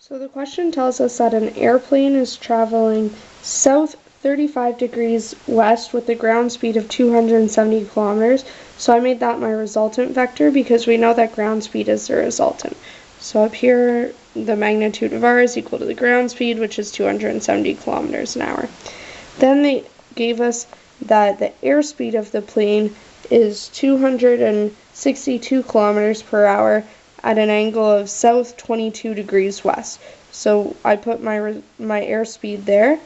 So the question tells us that an airplane is traveling south 35 degrees west with a ground speed of 270 kilometers. So I made that my resultant vector because we know that ground speed is the resultant. So up here, the magnitude of r is equal to the ground speed, which is 270 kilometers an hour. Then they gave us that the airspeed of the plane is 262 kilometers per hour at an angle of south 22 degrees west. So I put my airspeed there.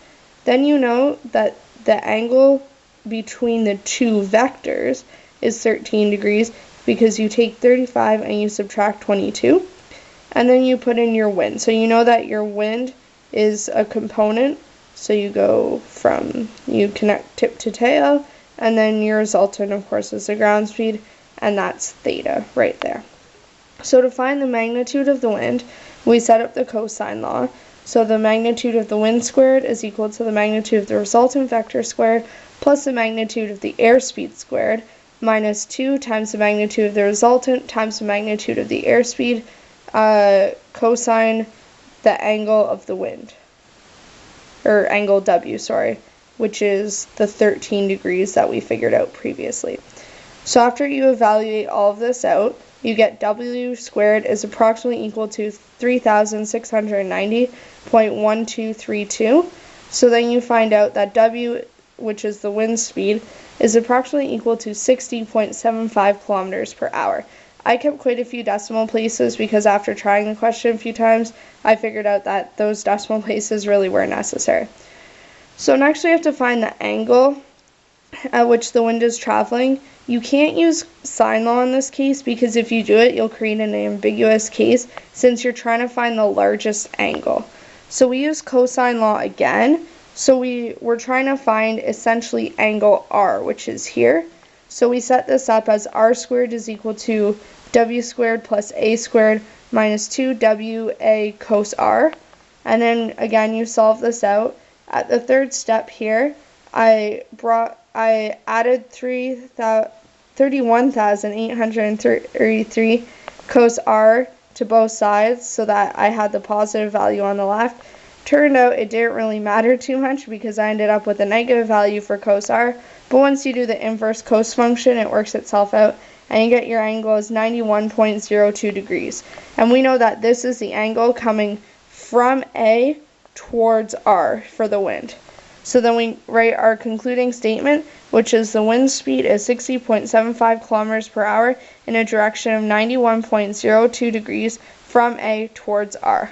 Then you know that the angle between the two vectors is 13 degrees because you take 35 and you subtract 22. And then you put in your wind. So you know that your wind is a component. So you go from, you connect tip to tail, and then your resultant, of course, is the ground speed, and that's theta right there. So to find the magnitude of the wind, we set up the cosine law. So the magnitude of the wind squared is equal to the magnitude of the resultant vector squared plus the magnitude of the airspeed squared minus 2 times the magnitude of the resultant times the magnitude of the airspeed cosine the angle of the wind. Or angle W, sorry, which is the 13 degrees that we figured out previously. So after you evaluate all of this out, you get W squared is approximately equal to 3,690.1232. So then you find out that W, which is the wind speed, is approximately equal to 60.75 kilometers per hour. I kept quite a few decimal places because after trying the question a few times, I figured out that those decimal places really weren't necessary. So next we have to find the angle at which the wind is traveling. You can't use sine law in this case because if you do it, you'll create an ambiguous case since you're trying to find the largest angle. So we use cosine law again. So we're trying to find essentially angle R, which is here. So we set this up as r squared is equal to w squared plus a squared minus 2wa cos r. And then again, you solve this out. At the third step here, I added 31,833 cos r to both sides so that I had the positive value on the left. Turned out it didn't really matter too much because I ended up with a negative value for cos r. But once you do the inverse cos function, it works itself out and you get your angle as 91.02 degrees. And we know that this is the angle coming from A towards R for the wind. So then we write our concluding statement, which is the wind speed is 60.75 kilometers per hour in a direction of 91.02 degrees from A towards R.